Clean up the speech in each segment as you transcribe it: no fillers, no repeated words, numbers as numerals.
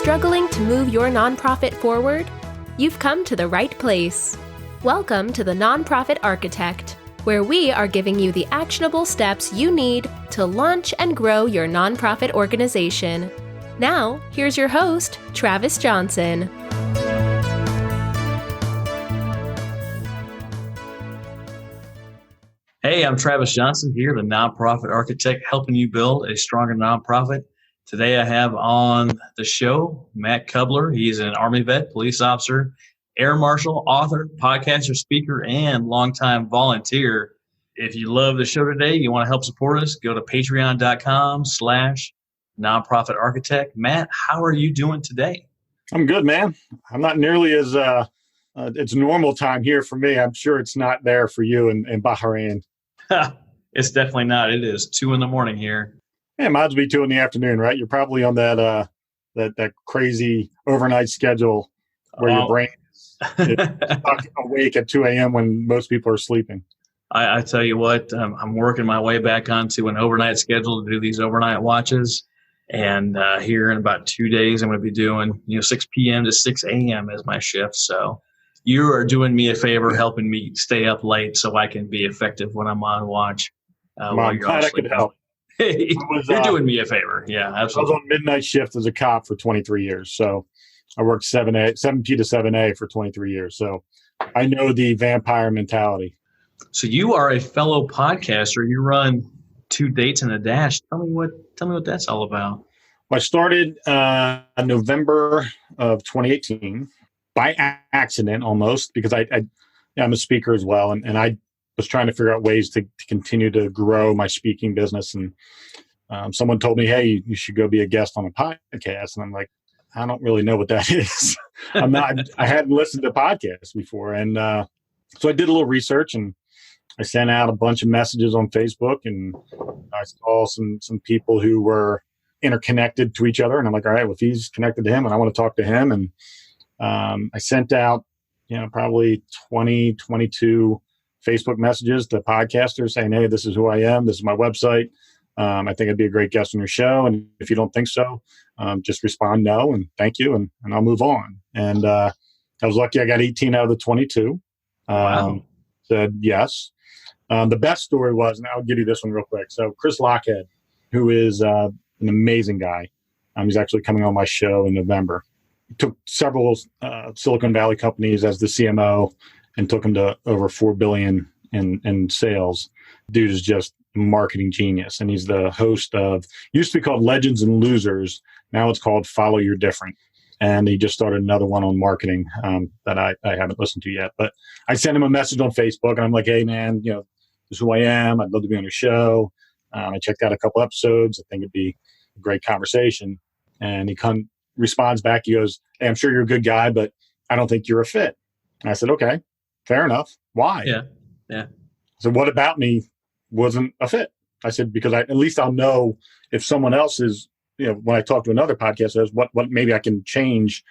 struggling to move your nonprofit forward? You've come to the right place. Welcome to the Nonprofit Architect, where we are giving you the actionable steps you need to launch and grow your nonprofit organization. Now, here's your host, Travis Johnson. Hey, I'm Travis Johnson here, the Nonprofit Architect, helping you build a stronger nonprofit. Today I have on the show Matt Cubbler. He's an Army vet, police officer, air marshal, author, podcaster, speaker, and longtime volunteer. If you love the show today, you want to help support us, go to patreon.com/nonprofit architect. Matt, how are you doing today? I'm good, man. I'm not nearly as it's normal time here for me. I'm sure it's not there for you in Bahrain. It's definitely not. It is 2 a.m. here. Yeah, might as well be 2 p.m, right? You're probably on that crazy overnight schedule where your brain is awake at 2 a.m. when most people are sleeping. I tell you what, I'm working my way back onto an overnight schedule to do these overnight watches. And here in about 2 days, I'm going to be doing 6 p.m. to 6 a.m. as my shift. So you are doing me a favor, helping me stay up late so I can be effective when I'm on watch. I'm glad I could help. You're doing me a favor. Yeah, absolutely. I was on midnight shift as a cop for 23 years. So I worked 7 P to 7 A for 23 years. So I know the vampire mentality. So you are a fellow podcaster. You run 2 Dates and a Dash. Tell me what that's all about. I started in November of 2018 by accident almost, because I'm a speaker as well. And I was trying to figure out ways to continue to grow my speaking business. And someone told me, hey, you should go be a guest on a podcast. And I'm like, I don't really know what that is. I hadn't listened to podcasts before. And so I did a little research and I sent out a bunch of messages on Facebook, and I saw some people who were interconnected to each other. And I'm like, all right, well, if he's connected to him and I want to talk to him. And I sent out, probably 22 Facebook messages to podcasters saying, hey, this is who I am. This is my website. I think I'd be a great guest on your show. And if you don't think so, just respond no and thank you, and I'll move on. And I was lucky I got 18 out of the 22. Wow. Said yes. The best story was, and I'll give you this one real quick. So Chris Lockhead, who is an amazing guy. He's actually coming on my show in November. He took several Silicon Valley companies as the CMO and took them to over $4 billion in sales. Dude is just a marketing genius. And he's the host of, used to be called Legends and Losers. Now it's called Follow Your Different. And he just started another one on marketing that I haven't listened to yet. But I sent him a message on Facebook and I'm like, hey, man, this is who I am. I'd love to be on your show. I checked out a couple episodes. I think it'd be a great conversation. And he responds back. He goes, hey, I'm sure you're a good guy, but I don't think you're a fit. And I said, okay, fair enough. Why? Yeah. So what about me wasn't a fit? I said, because at least I'll know if someone else is, when I talk to another podcast, says what maybe I can change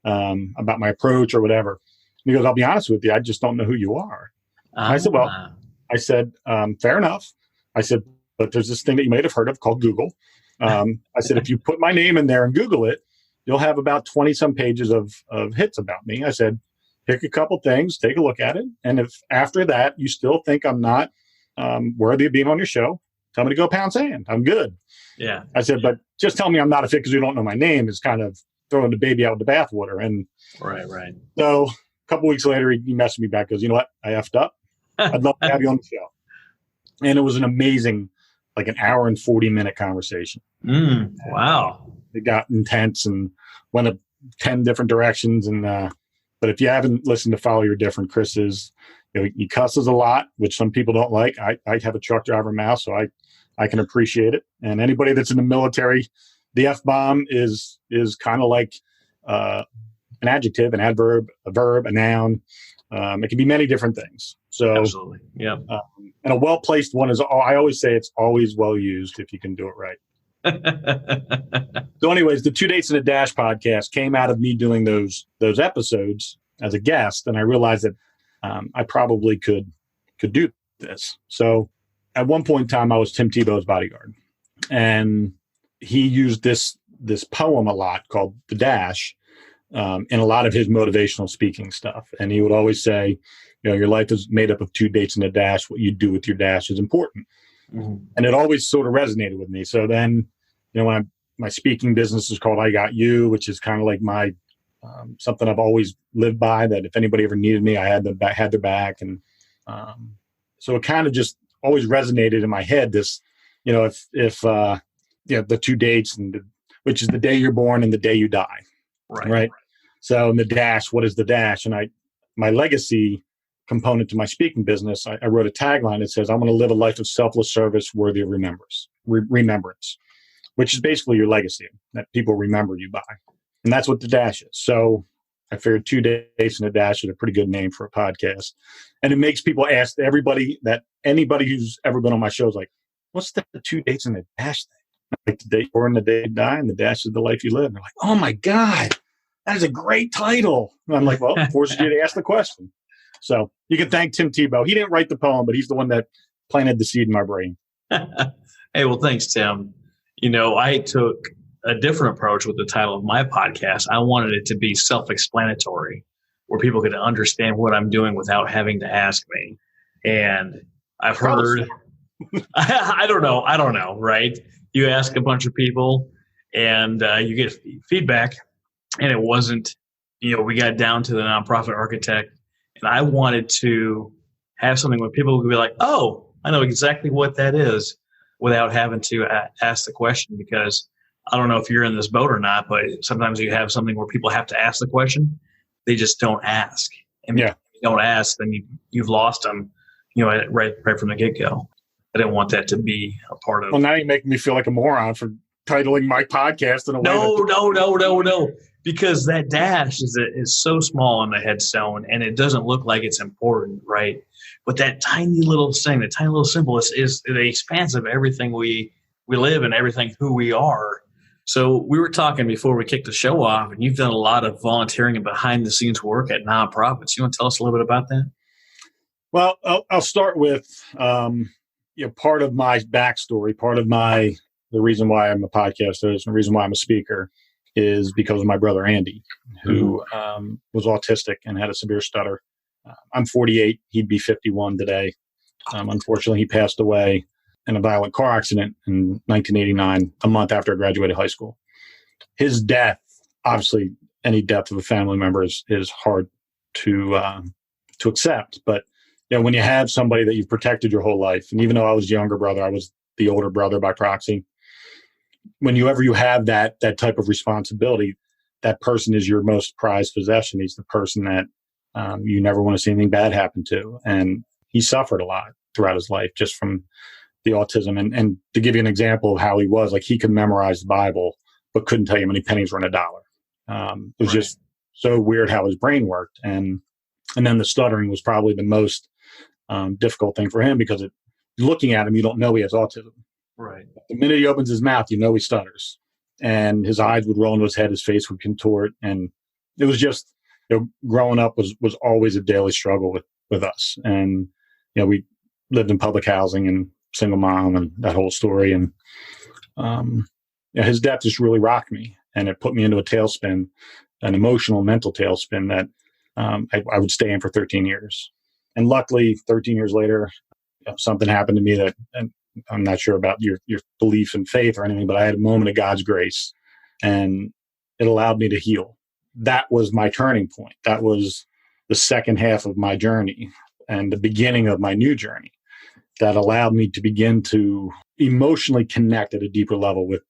about my approach or whatever. And he goes, I'll be honest with you, I just don't know who you are. I said, well, fair enough. I said, but there's this thing that you might have heard of called Google. I said, if you put my name in there and Google it, you'll have about 20 some pages of hits about me. I said, pick a couple things, take a look at it. And if after that you still think I'm not worthy of being on your show, tell me to go pound sand. I'm good. Yeah. I said, but just tell me I'm not a fit because you don't know my name is kind of throwing the baby out with the bathwater. And right. So a couple weeks later, he messaged me back, goes, you know what? I effed up. I'd love to have you on the show. And it was an amazing, like an hour and 40-minute conversation. Wow. It got intense and went up 10 different directions. And but if you haven't listened to Follow Your Different, Chris is, he cusses a lot, which some people don't like. I have a truck driver mouth, so I can appreciate it. And anybody that's in the military, the F-bomb is kind of like an adjective, an adverb, a verb, a noun. It can be many different things. So, absolutely. Yeah. And a well-placed one is, I always say it's always well used if you can do it right. So anyways, the 2 Dates and a Dash podcast came out of me doing those episodes as a guest. And I realized that I probably could do this. So at one point in time, I was Tim Tebow's bodyguard. And he used this this poem a lot called The Dash, in a lot of his motivational speaking stuff. And he would always say, your life is made up of 2 dates and a dash. What you do with your dash is important. Mm-hmm. And it always sort of resonated with me. So then, when my speaking business is called I Got You, which is kind of like my something I've always lived by, that if anybody ever needed me, I had their back. And so it kind of just always resonated in my head. This, if the 2 dates, which is the day you're born and the day you die. Right. So in the dash, what is the dash? And my legacy component to my speaking business, I wrote a tagline that says, I want to live a life of selfless service worthy of remembrance, which is basically your legacy that people remember you by. And that's what the dash is. So I figured 2 days and a dash is a pretty good name for a podcast. And it makes people ask anybody who's ever been on my show is like, what's the 2 dates and a dash thing? Like the day born, the day you die, and the dash is the life you live. And they're like, oh my God, that is a great title. And I'm like, well, it forces you to ask the question. So you can thank Tim Tebow. He didn't write the poem, but he's the one that planted the seed in my brain. Hey, well, thanks, Tim. I took a different approach with the title of my podcast. I wanted it to be self-explanatory, where people could understand what I'm doing without having to ask me. And I've heard, I don't know, right? You ask a bunch of people and you get feedback, and it wasn't, we got down to the nonprofit architect, and I wanted to have something where people would be like, oh, I know exactly what that is, without having to ask the question. Because I don't know if you're in this boat or not, but sometimes you have something where people have to ask the question. They just don't ask. And if you don't ask, then you've lost them, right from the get-go. I didn't want that to be a part of. Well, now you're making me feel like a moron for titling my podcast in a way. No. Because that dash is so small on the headstone, and it doesn't look like it's important, right? But that tiny little thing, the tiny little symbol is the expanse of everything we live and everything who we are. So we were talking before we kicked the show off, and you've done a lot of volunteering and behind-the-scenes work at nonprofits. You want to tell us a little bit about that? Well, I'll start with part of my backstory, part of the reason why I'm a podcaster, is the reason why I'm a speaker, is because of my brother Andy, who was autistic and had a severe stutter. I'm 48; he'd be 51 today. Unfortunately, he passed away in a violent car accident in 1989, a month after I graduated high school. His death, obviously, any death of a family member is hard to accept. But when you have somebody that you've protected your whole life, and even though I was the younger brother, I was the older brother by proxy. Whenever you have that type of responsibility, that person is your most prized possession. He's the person that you never want to see anything bad happen to. And he suffered a lot throughout his life just from the autism. And to give you an example of how he was, like, he could memorize the Bible, but couldn't tell you how many pennies were in a dollar. It was just so weird how his brain worked. And then the stuttering was probably the most difficult thing for him, because looking at him, you don't know he has autism. Right. The minute he opens his mouth, he stutters. And his eyes would roll into his head, his face would contort. And it was just, growing up was always a daily struggle with us. And, we lived in public housing and single mom and that whole story. And his death just really rocked me. And it put me into a tailspin, an emotional, mental tailspin that I would stay in for 13 years. And luckily, 13 years later, something happened to me that, and I'm not sure about your belief in faith or anything, but I had a moment of God's grace, and it allowed me to heal. That was my turning point. That was the second half of my journey and the beginning of my new journey that allowed me to begin to emotionally connect at a deeper level with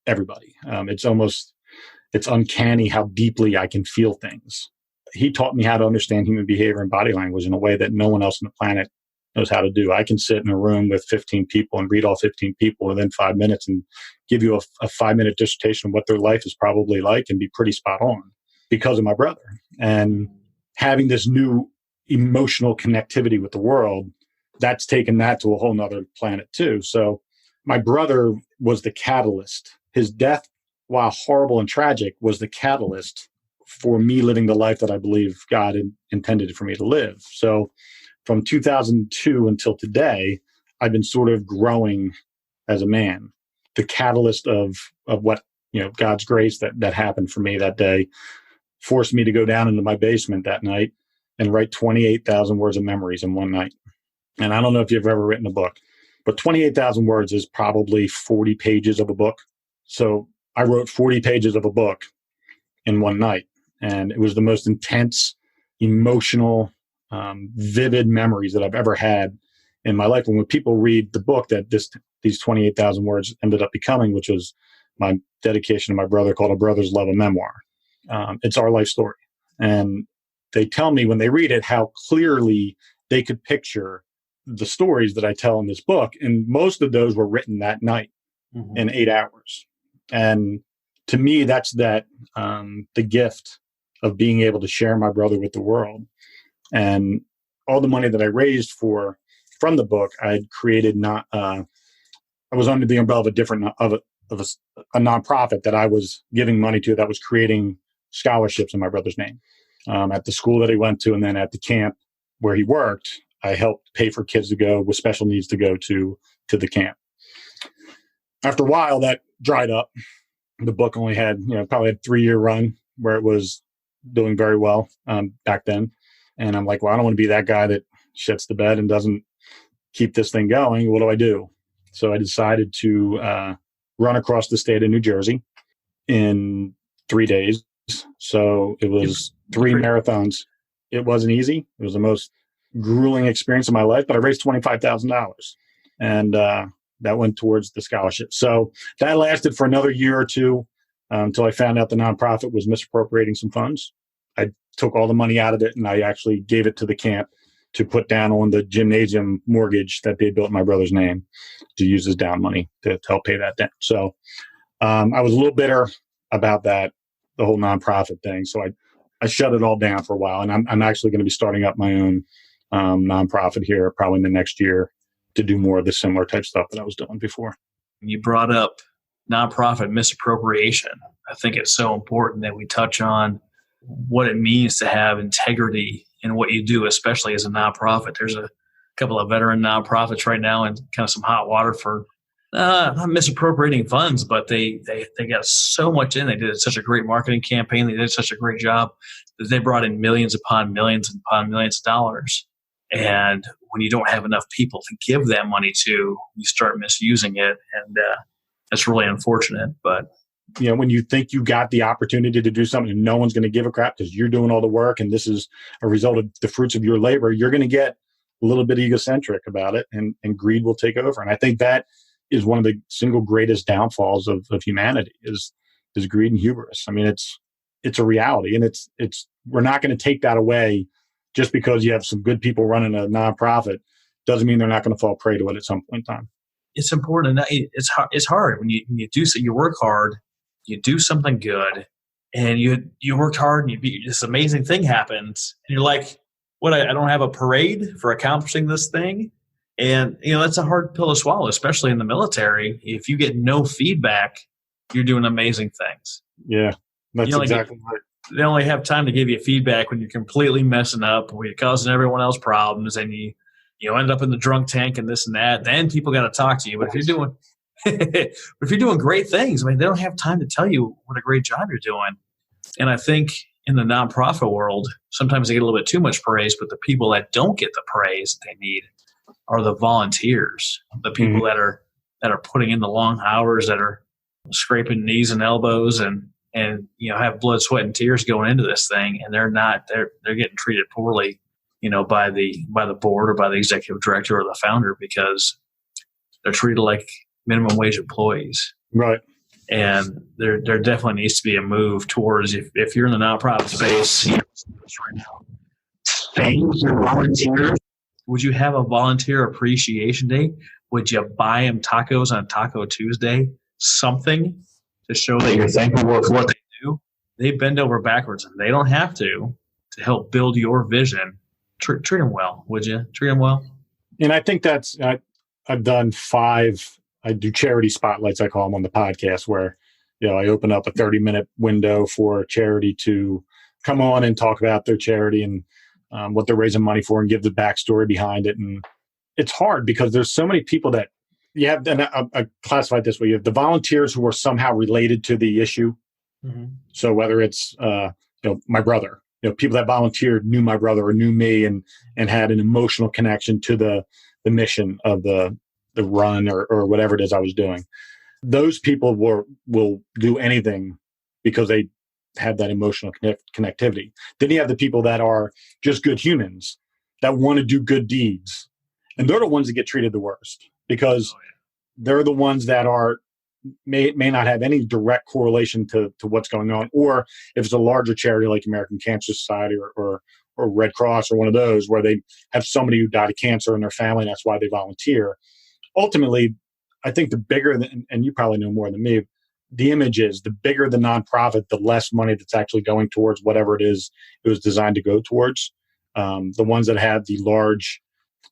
everybody. It's uncanny how deeply I can feel things. He taught me how to understand human behavior and body language in a way that no one else on the planet knows how to do. I can sit in a room with 15 people and read all 15 people within 5 minutes and give you a 5-minute dissertation of what their life is probably like and be pretty spot on because of my brother. And having this new emotional connectivity with the world, that's taken that to a whole nother planet too. So my brother was the catalyst. His death, while horrible and tragic, was the catalyst for me living the life that I believe God intended for me to live. So from 2002 until today, I've been sort of growing as a man. The catalyst of what God's grace that happened for me that day forced me to go down into my basement that night and write 28,000 words of memories in one night. And I don't know if you've ever written a book, but 28,000 words is probably 40 pages of a book. So I wrote 40 pages of a book in one night. And it was the most intense, emotional, vivid memories that I've ever had in my life. And when people read the book that these 28,000 words ended up becoming, which was my dedication to my brother, called A Brother's Love, a Memoir. It's our life story. And they tell me when they read it how clearly they could picture the stories that I tell in this book. And most of those were written that night in 8 hours. And to me, that's the gift of being able to share my brother with the world. And all the money that I raised from the book, I had created I was under the umbrella of a nonprofit that I was giving money to that was creating scholarships in my brother's name. At the school that he went to, and then at the camp where he worked, I helped pay for kids to go with special needs to go to the camp. After a while, that dried up. The book only had, probably a 3-year run where it was doing very well back then. And I'm like, well, I don't want to be that guy that shits the bed and doesn't keep this thing going. What do I do? So I decided to run across the state of New Jersey in 3 days. So it was 3 marathons. It wasn't easy. It was the most grueling experience of my life, but I raised $25,000. And that went towards the scholarship. So that lasted for another year or two until I found out the nonprofit was misappropriating some funds. I took all the money out of it and I actually gave it to the camp to put down on the gymnasium mortgage that they built in my brother's name, to use as down money to help pay that down. So I was a little bitter about that, the whole nonprofit thing. So I shut it all down for a while. And I'm actually going to be starting up my own nonprofit here probably in the next year to do more of the similar type stuff that I was doing before. You brought up nonprofit misappropriation. I think it's so important that we touch on what it means to have integrity in what you do, especially as a nonprofit. There's a couple of veteran nonprofits right now in kind of some hot water for not misappropriating funds, but they got so much in. They did such a great marketing campaign. They did such a great job that they brought in millions upon millions of dollars. And when you don't have enough people to give that money to, you start misusing it. And that's really unfortunate. But when you think you got the opportunity to do something and no one's going to give a crap because you're doing all the work and this is a result of the fruits of your labor, you're going to get a little bit egocentric about it, and greed will take over. And I think that is one of the single greatest downfalls of humanity is greed and hubris. I mean, it's a reality, and it's we're not going to take that away just because you have some good people running a nonprofit. Doesn't mean they're not going to fall prey to it at some point in time. It's important. It's hard when you do so. You work hard, you do something good, and you worked hard, and this amazing thing happens, and you're like, "What? I don't have a parade for accomplishing this thing." And that's a hard pill to swallow, especially in the military. If you get no feedback, you're doing amazing things. Yeah, that's exactly right. They only have time to give you feedback when you're completely messing up, when you're causing everyone else problems, and you end up in the drunk tank and this and that. Then people got to talk to you. But if you're doing great things, I mean, they don't have time to tell you what a great job you're doing. And I think in the nonprofit world, sometimes they get a little bit too much praise, but the people that don't get the praise that they need are the volunteers, the people that are putting in the long hours, that are scraping knees and elbows and have blood, sweat, and tears going into this thing, and they're getting treated poorly, by the board or by the executive director or the founder, because they're treated like minimum wage employees. Right. And there definitely needs to be a move towards, if you're in the nonprofit space right now, thank your volunteers. Would you have a volunteer appreciation day? Would you buy them tacos on Taco Tuesday? Something to show that you're thankful for what they do. They bend over backwards, and they don't have to help build your vision. Treat them well, would you? Treat them well. And I think I've done 5. I do charity spotlights, I call them, on the podcast, where I open up a 30-minute window for charity to come on and talk about their charity and what they're raising money for, and give the backstory behind it. And it's hard because there's so many people that you have then I classified this way. You have the volunteers who are somehow related to the issue. Mm-hmm. So whether it's my brother, people that volunteered knew my brother or knew me and had an emotional connection to the mission of the run or whatever it is I was doing. Those people will do anything because they have that emotional connectivity. Then you have the people that are just good humans that want to do good deeds. And they're the ones that get treated the worst because they're the ones that may not have any direct correlation to what's going on. Or if it's a larger charity like American Cancer Society or Red Cross or one of those where they have somebody who died of cancer in their family, and that's why they volunteer. Ultimately, I think the bigger, and you probably know more than me, the image is the bigger the nonprofit, the less money that's actually going towards whatever it is it was designed to go towards. The ones that have the large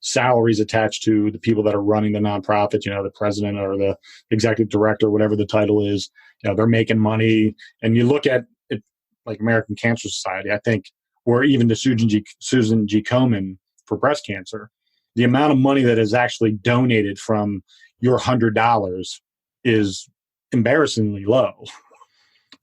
salaries attached to the people that are running the nonprofit, the president or the executive director, whatever the title is, they're making money. And you look at it like American Cancer Society, I think, or even the Susan G. Komen for breast cancer, the amount of money that is actually donated from your $100 is embarrassingly low.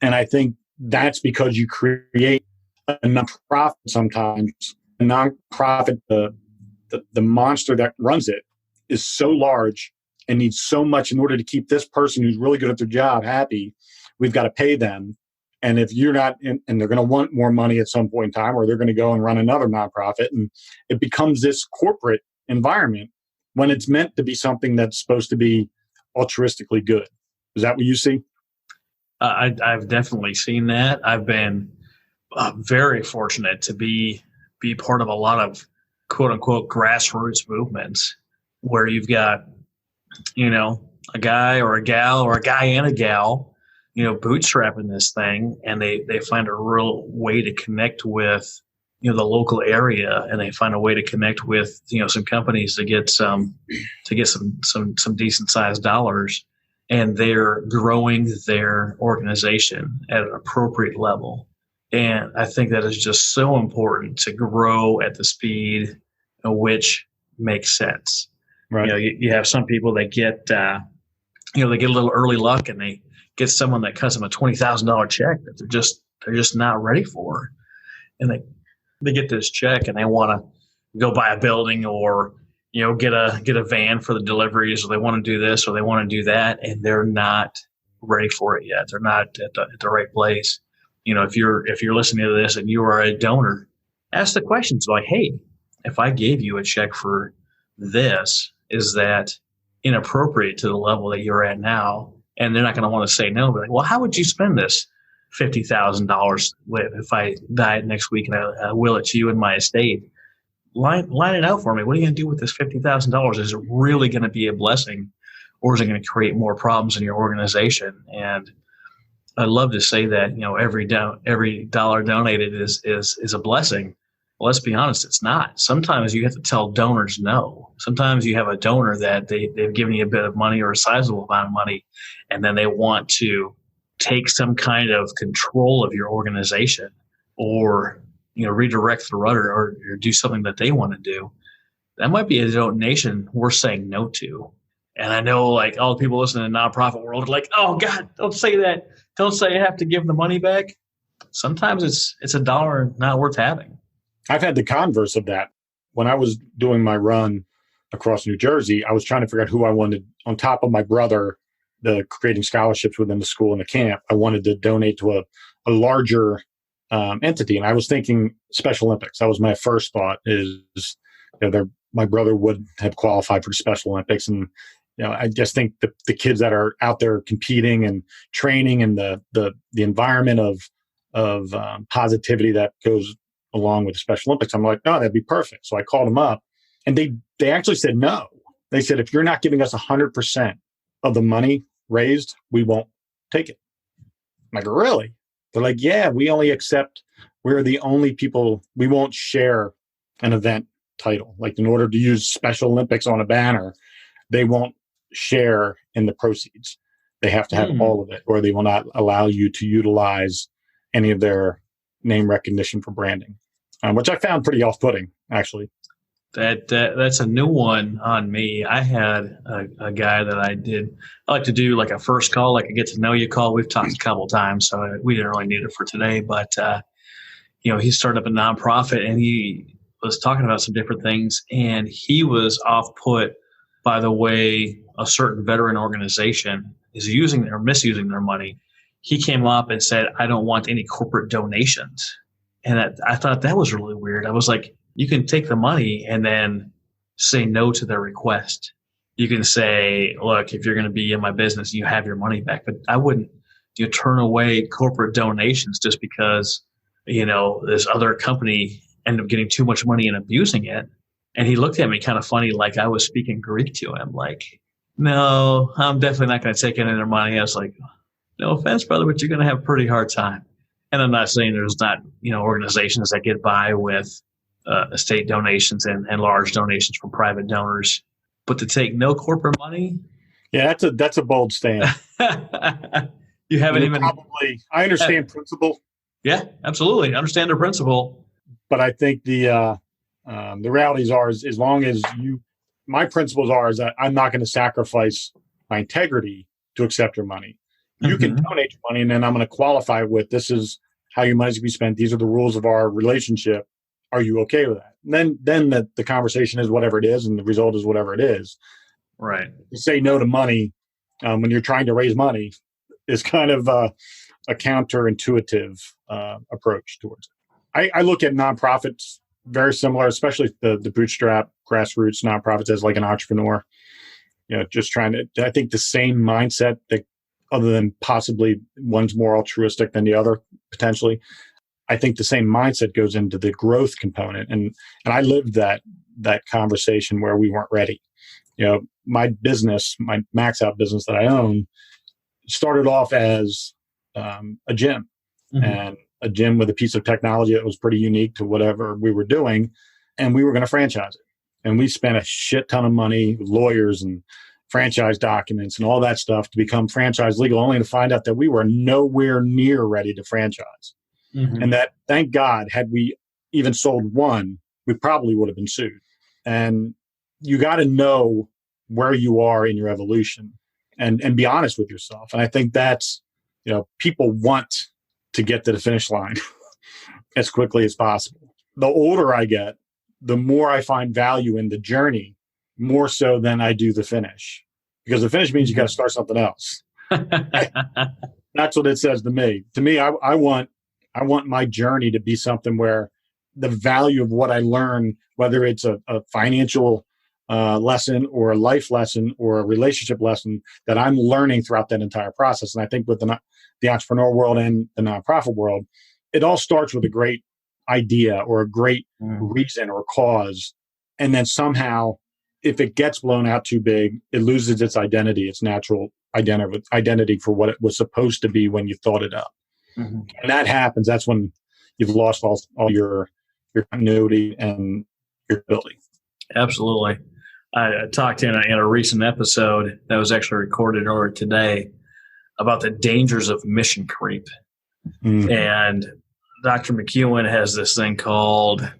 And I think that's because you create a nonprofit sometimes. A nonprofit, the monster that runs it is so large and needs so much in order to keep this person who's really good at their job happy. We've got to pay them. And if you're not, and they're going to want more money at some point in time, or they're going to go and run another nonprofit. And it becomes this corporate environment when it's meant to be something that's supposed to be altruistically good. Is that what you see? I've definitely seen that. I've been very fortunate to be part of a lot of quote unquote grassroots movements where you've got, a guy or a gal or a guy and a gal, bootstrapping this thing, and they find a real way to connect with, the local area, and they find a way to connect with, some companies to get some decent sized dollars, and they're growing their organization at an appropriate level. And I think that is just so important to grow at the speed at which makes sense. Right. You have some people that get, they get a little early luck and they get someone that cuts them a $20,000 check that they're just not ready for. And they get this check and they want to go buy a building or, get a van for the deliveries, or they want to do this or they want to do that. And they're not ready for it yet. They're not at the right place. If you're listening to this and you are a donor, ask the questions like, hey, if I gave you a check for this, is that inappropriate to the level that you're at now? And they're not going to want to say no. But like, well, how would you spend this $50,000 if I died next week and I will it to you in my estate? Line it out for me. What are you going to do with this $50,000? Is it really going to be a blessing, or is it going to create more problems in your organization? And I love to say that, every dollar donated is a blessing. Well, let's be honest, it's not. Sometimes you have to tell donors no. Sometimes you have a donor that they've given you a bit of money or a sizable amount of money, and then they want to take some kind of control of your organization or, redirect the rudder or do something that they want to do. That might be a donation we're saying no to. And I know like all the people listening in the nonprofit world are like, oh God, don't say that. Don't say I have to give the money back. Sometimes it's a dollar not worth having. I've had the converse of that. When I was doing my run across New Jersey, I was trying to figure out who I wanted, on top of my brother, creating scholarships within the school and the camp. I wanted to donate to a larger entity. And I was thinking Special Olympics. That was my first thought is, my brother would have qualified for the Special Olympics. And, I just think the kids that are out there competing and training and the environment of positivity that goes along with the Special Olympics, I'm like, oh, that'd be perfect. So I called them up and they actually said no. They said, if you're not giving us 100% of the money raised, we won't take it. I'm like, really? They're like, yeah, we're the only people, we won't share an event title. Like in order to use Special Olympics on a banner, they won't share in the proceeds. They have to have all of it, or they will not allow you to utilize any of their name recognition for branding, which I found pretty off-putting, actually. That's a new one on me. I had a guy that I like to do like a first call, like a get to know you call. We've talked a couple times, so we didn't really need it for today. But he started up a nonprofit, and he was talking about some different things, and he was off put by the way a certain veteran organization is using or misusing their money. He came up and said, "I don't want any corporate donations," and I thought that was really weird. I was like, you can take the money and then say no to their request. You can say, look, if you're going to be in my business, you have your money back. But I wouldn't turn away corporate donations just because, this other company ended up getting too much money and abusing it. And he looked at me kind of funny, like I was speaking Greek to him. Like, no, I'm definitely not going to take any of their money. I was like, no offense, brother, but you're going to have a pretty hard time. And I'm not saying there's not, organizations that get by with estate donations and large donations from private donors, but to take no corporate money. Yeah, that's a bold stand. You haven't even probably. I understand principle. Yeah, absolutely. I understand the principle. But I think the realities are is as long as my principles are is that I'm not going to sacrifice my integrity to accept your money. You can donate your money, and then I'm going to qualify with this is how your money's going to be spent. These are the rules of our relationship. Are you okay with that? And then the conversation is whatever it is, and the result is whatever it is. Right. To say no to money when you're trying to raise money is kind of a counterintuitive approach towards it. I look at nonprofits very similar, especially the bootstrap grassroots nonprofits as like an entrepreneur. Just trying to. I think the same mindset that, other than possibly one's more altruistic than the other potentially. I think the same mindset goes into the growth component. And I lived that conversation where we weren't ready. My business, my Max Out business that I own started off as a gym and a gym with a piece of technology that was pretty unique to whatever we were doing. And we were going to franchise it. And we spent a shit ton of money, lawyers and franchise documents and all that stuff to become franchise legal, only to find out that we were nowhere near ready to franchise. And that, thank God, had we even sold one, we probably would have been sued. And you got to know where you are in your evolution and be honest with yourself. And I think that's, people want to get to the finish line as quickly as possible. The older I get, the more I find value in the journey, more so than I do the finish. Because the finish means you got to start something else. That's what it says to me. To me, I want my journey to be something where the value of what I learn, whether it's a financial lesson or a life lesson or a relationship lesson, that I'm learning throughout that entire process. And I think with the entrepreneur world and the nonprofit world, it all starts with a great idea or a great reason or cause. And then somehow, if it gets blown out too big, it loses its identity, its natural identity for what it was supposed to be when you thought it up. And that happens. That's when you've lost all your continuity and your ability. Absolutely. I talked in a recent episode that was actually recorded earlier today about the dangers of mission creep. And Dr. McEwen has this thing called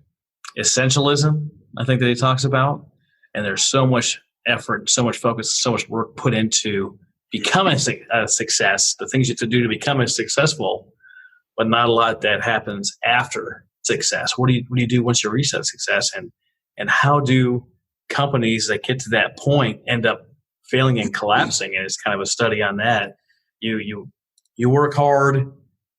essentialism, I think, that he talks about. And there's so much effort, so much focus, so much work put into becoming a success, the things you have to do to become successful, but not a lot that happens after success. What do you do once you reach that success? And how do companies that get to that point end up failing and collapsing? And it's kind of a study on that. You work hard,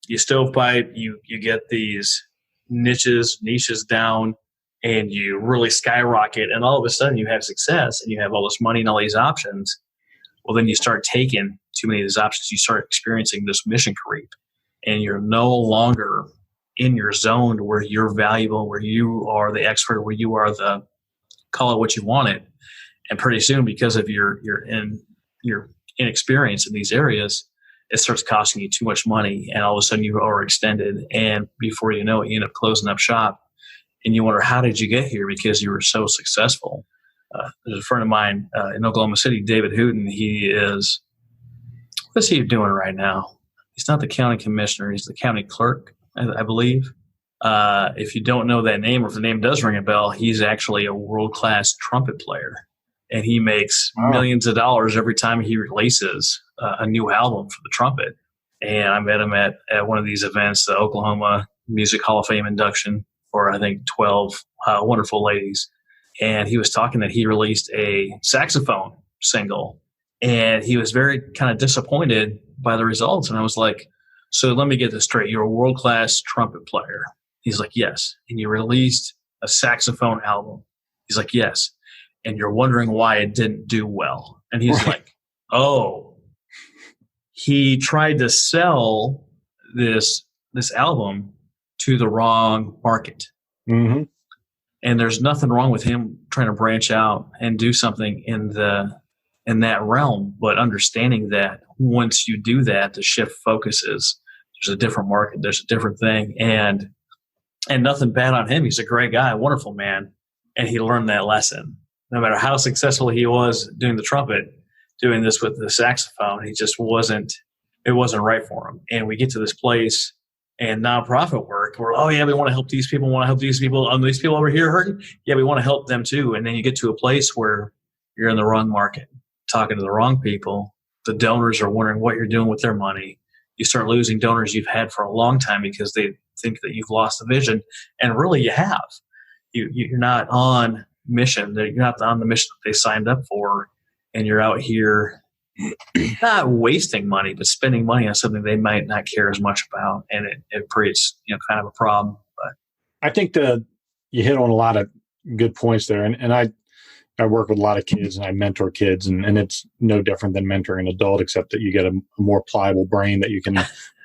you stovepipe, you get these niches down, and you really skyrocket, and all of a sudden you have success and you have all this money and all these options. Well, then you start taking too many of these options. You start experiencing this mission creep, and you're no longer in your zone where you're valuable, where you are the expert, where you are call it what you want it. And pretty soon, because of your inexperience in these areas, it starts costing you too much money, and all of a sudden you are overextended. And before you know it, you end up closing up shop. And you wonder, how did you get here? Because you were so successful. There's a friend of mine in Oklahoma City, David Hooten. What's he doing right now? He's not the county commissioner. He's the county clerk, I believe. If you don't know that name, or if the name does ring a bell, he's actually a world-class trumpet player, and he makes millions of dollars every time he releases a new album for the trumpet. And I met him at one of these events, the Oklahoma Music Hall of Fame induction for, I think, 12 wonderful ladies. And he was talking that he released a saxophone single, and he was very kind of disappointed by the results. And I was like, so let me get this straight. You're a world-class trumpet player. He's like, yes. And you released a saxophone album. He's like, yes. And you're wondering why it didn't do well. And he's like, oh, he tried to sell this album to the wrong market. Mm-hmm. And there's nothing wrong with him trying to branch out and do something in that realm, but understanding that once you do that, the shift focuses. There's a different market. There's a different thing. And nothing bad on him. He's a great guy, wonderful man. And he learned that lesson. No matter how successful he was doing the trumpet, doing this with the saxophone, it wasn't right for him. And we get to this place and nonprofit work where, oh yeah, we want to help these people, these people over here hurting. Yeah, we want to help them too. And then you get to a place where you're in the wrong market, talking to the wrong people. The donors are wondering what you're doing with their money. You start losing donors you've had for a long time because they think that you've lost the vision. And really you have. You're not on mission. You're not on the mission that they signed up for. And you're out here not wasting money, but spending money on something they might not care as much about. And it creates, kind of a problem. But I think you hit on a lot of good points there. And I work with a lot of kids and I mentor kids, and it's no different than mentoring an adult, except that you get a more pliable brain that you can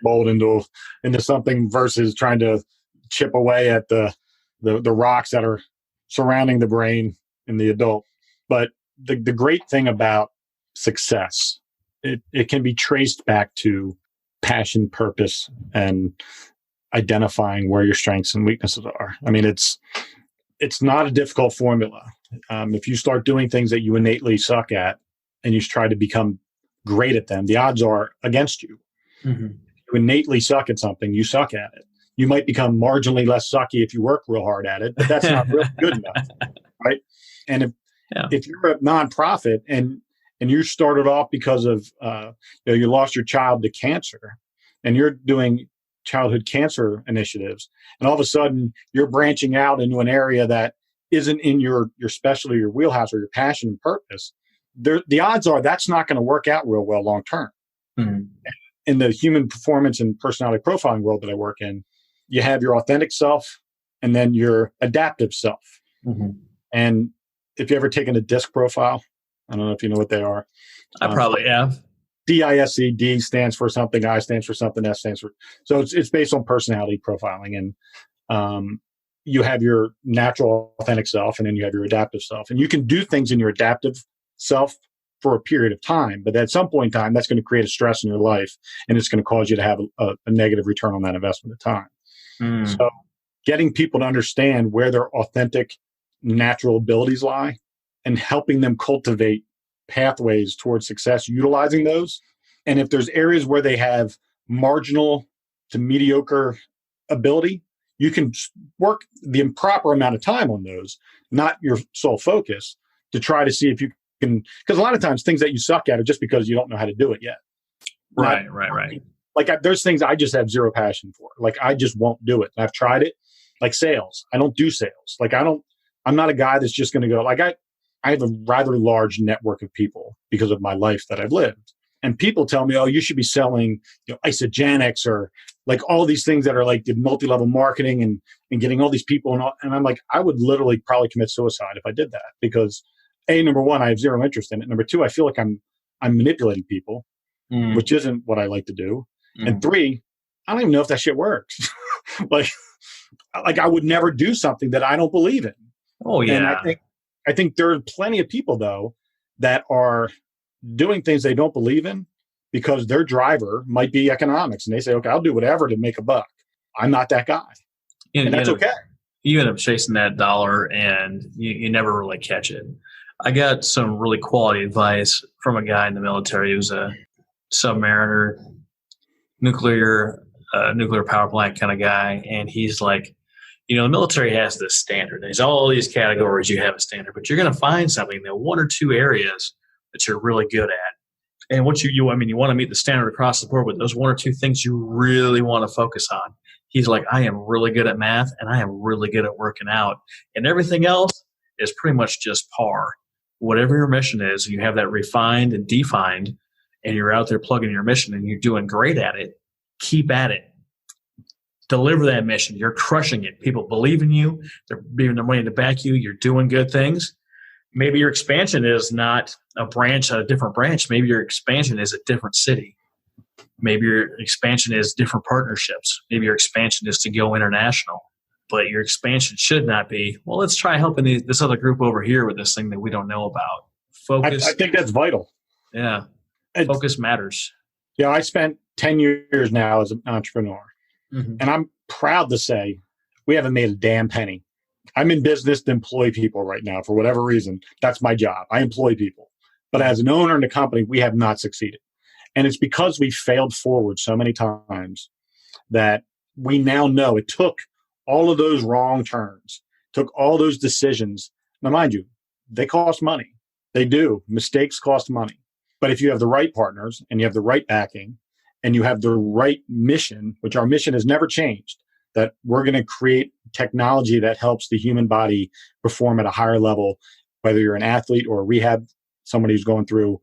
mold into something versus trying to chip away at the rocks that are surrounding the brain in the adult. But the great thing about success, it can be traced back to passion, purpose, and identifying where your strengths and weaknesses are. I mean, it's not a difficult formula. If you start doing things that you innately suck at and you try to become great at them, the odds are against you. Mm-hmm. If you innately suck at something, you suck at it. You might become marginally less sucky if you work real hard at it, but that's not really good enough, right? And if you're a nonprofit and you started off because of you lost your child to cancer, and you're doing childhood cancer initiatives, and all of a sudden you're branching out into an area that isn't in your specialty, your wheelhouse, or your passion and purpose, the odds are that's not going to work out real well long term. Mm-hmm. In the human performance and personality profiling world that I work in, you have your authentic self and then your adaptive self. Mm-hmm. And if you ever taken a DISC profile, I don't know if you know what they are. I probably have. DISC, D stands for something, I stands for something, S stands for. So it's based on personality profiling. And you have your natural authentic self, and then you have your adaptive self. And you can do things in your adaptive self for a period of time, but at some point in time, that's going to create a stress in your life, and it's going to cause you to have a negative return on that investment of time. Mm. So getting people to understand where their authentic, natural abilities lie and helping them cultivate pathways towards success, utilizing those. And if there's areas where they have marginal to mediocre ability, you can work the improper amount of time on those, not your sole focus, to try to see if you can, because a lot of times things that you suck at are just because you don't know how to do it yet. Right. Like there's things I just have zero passion for. Like I just won't do it. And I've tried it. Like sales. I don't do sales. Like I'm not a guy that's just going to go, like I have a rather large network of people because of my life that I've lived. And people tell me, oh, you should be selling, isogenics or like all these things that are like the multi-level marketing and getting all these people. And I'm like, I would literally probably commit suicide if I did that, because number one, I have zero interest in it. Number two, I feel like I'm manipulating people, which isn't what I like to do. And three, I don't even know if that shit works. like I would never do something that I don't believe in. Oh yeah. And I think there are plenty of people though that are doing things they don't believe in because their driver might be economics, and they say, okay, I'll do whatever to make a buck. I'm not that guy. And that's okay. You end up chasing that dollar and you never really catch it. I got some really quality advice from a guy in the military. He was a submariner, nuclear power plant kind of guy. And he's like, The military has this standard. There's all these categories you have a standard, but you're going to find something that one or two areas that you're really good at. And what you want to meet the standard across the board with those one or two things you really want to focus on. He's like, I am really good at math and I am really good at working out. And everything else is pretty much just par. Whatever your mission is, and you have that refined and defined, and you're out there plugging your mission and you're doing great at it, keep at it. Deliver that mission. You're crushing it. People believe in you. They're giving their money to back you. You're doing good things. Maybe your expansion is not a different branch. Maybe your expansion is a different city. Maybe your expansion is different partnerships. Maybe your expansion is to go international. But your expansion should not be, well, let's try helping this other group over here with this thing that we don't know about. Focus. I think that's vital. Yeah. Focus matters. Yeah, I spent 10 years now as an entrepreneur. Mm-hmm. And I'm proud to say we haven't made a damn penny. I'm in business to employ people right now for whatever reason. That's my job. I employ people. But as an owner in the company, we have not succeeded. And it's because we failed forward so many times that we now know it took all of those wrong turns, took all those decisions. Now, mind you, they cost money. They do. Mistakes cost money. But if you have the right partners and you have the right backing and you have the right mission, which our mission has never changed, that we're going to create technology that helps the human body perform at a higher level, whether you're an athlete or a rehab, somebody who's going through,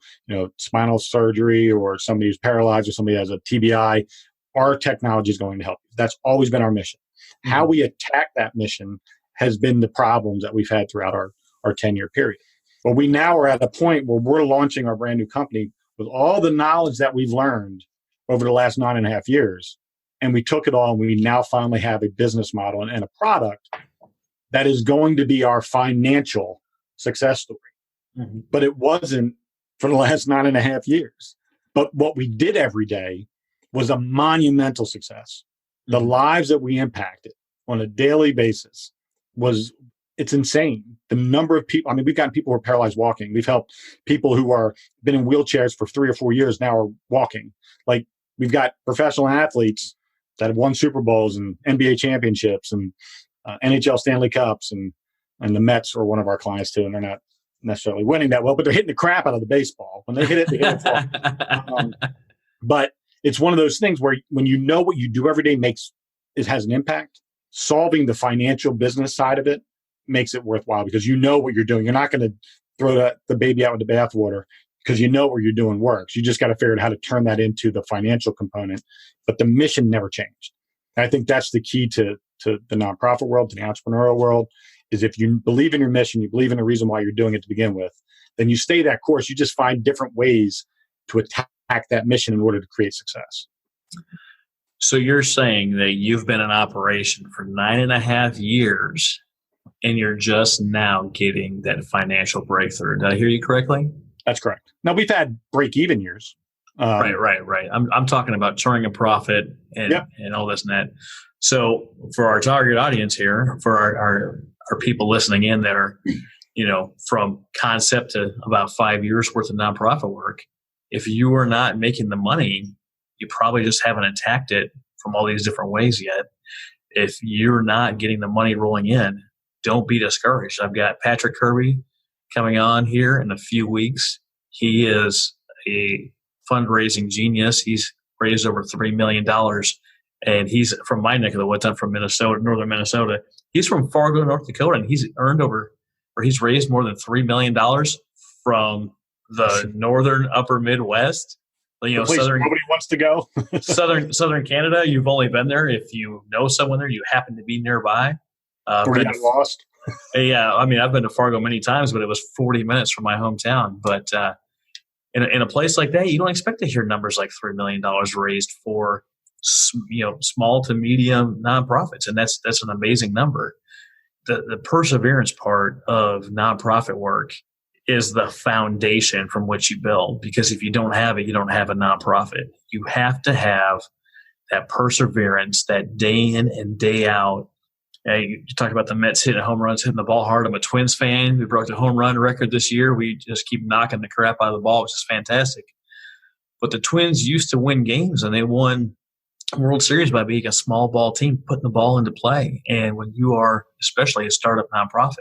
spinal surgery, or somebody who's paralyzed, or somebody who has a TBI, our technology is going to help you. That's always been our mission. Mm-hmm. How we attack that mission has been the problems that we've had throughout our 10-year period. But we now are at a point where we're launching our brand new company with all the knowledge that we've learned over the last 9.5 years. And we took it all, and we now finally have a business model and a product that is going to be our financial success story. Mm-hmm. But it wasn't for the last 9.5 years. But what we did every day was a monumental success. The lives that we impacted on a daily basis it's insane. The number of people, we've gotten people who are paralyzed walking. We've helped people who are been in wheelchairs for 3 or 4 years now are walking. Like, we've got professional athletes that have won Super Bowls and NBA championships and NHL Stanley Cups, and the Mets are one of our clients too, and they're not necessarily winning that well, but they're hitting the crap out of the baseball. When they hit it, they hit it. But it's one of those things where when you know what you do every day has an impact, solving the financial business side of it makes it worthwhile, because you know what you're doing. You're not going to throw the baby out with the bathwater, because you know what you're doing works. You just got to figure out how to turn that into the financial component. But the mission never changed. And I think that's the key to the nonprofit world, to the entrepreneurial world, is if you believe in your mission, you believe in the reason why you're doing it to begin with, then you stay that course. You just find different ways to attack that mission in order to create success. So you're saying that you've been in operation for 9.5 years, and you're just now getting that financial breakthrough. Did I hear you correctly? That's correct. Now, we've had break-even years. Right. I'm talking about turning a profit and all this and that. So for our target audience here, for our people listening in that are, from concept to about 5 years worth of nonprofit work, if you are not making the money, you probably just haven't attacked it from all these different ways yet. If you're not getting the money rolling in, don't be discouraged. I've got Patrick Kirby coming on here in a few weeks. He is a fundraising genius. He's raised over $3 million, and he's from my neck of the woods. I'm from Minnesota, northern Minnesota. He's from Fargo, North Dakota, and he's raised more than $3 million from the northern upper Midwest. Southern, nobody wants to go. southern Canada. You've only been there if you know someone there. You happen to be nearby. Or you got lost. Yeah, I've been to Fargo many times, but it was 40 minutes from my hometown. But in a place like that, you don't expect to hear numbers like $3 million raised for small to medium nonprofits, and that's an amazing number. The perseverance part of nonprofit work is the foundation from which you build, because if you don't have it, you don't have a nonprofit. You have to have that perseverance, that day in and day out. You talk about the Mets hitting home runs, hitting the ball hard. I'm a Twins fan. We broke the home run record this year. We just keep knocking the crap out of the ball, which is fantastic. But the Twins used to win games, and they won World Series by being a small ball team, putting the ball into play. And when you are, especially a startup nonprofit,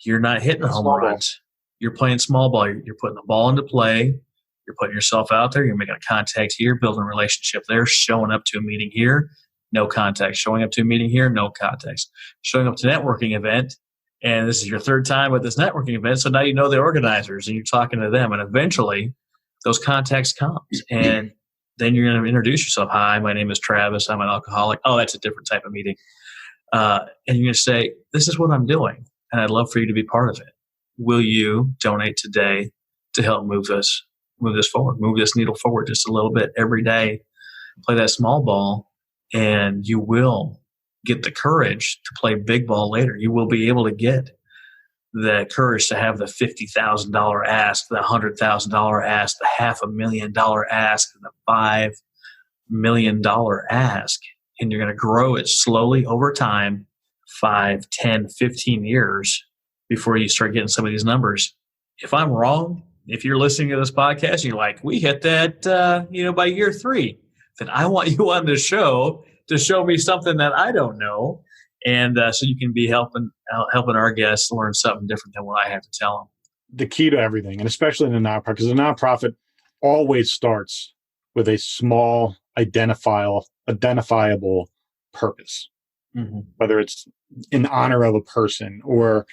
you're not hitting home runs. You're playing small ball. You're putting the ball into play. You're putting yourself out there. You're making a contact here, building a relationship there, showing up to a meeting here, no contact. Showing up to a meeting here, no context. Showing up to a networking event, and this is your third time at this networking event, so now you know the organizers, and you're talking to them, and eventually those contacts come, and then you're going to introduce yourself. Hi, my name is Travis. I'm an alcoholic. Oh, that's a different type of meeting. And you're going to say, this is what I'm doing, and I'd love for you to be part of it. Will you donate today to help move this forward, move this needle forward just a little bit every day? Play that small ball, and you will get the courage to play big ball later. You will be able to get the courage to have the $50,000 ask, the $100,000 ask, the $500,000 ask, and the $5 million ask. And you're going to grow it slowly over time, 5, 10, 15 years before you start getting some of these numbers. If I'm wrong, if you're listening to this podcast and you're like, we hit that, by year 3, then I want you on the show to show me something that I don't know. And so you can be helping our guests learn something different than what I have to tell them. The key to everything, and especially in a nonprofit, because a nonprofit always starts with a small, identifiable purpose, whether it's in honor of a person or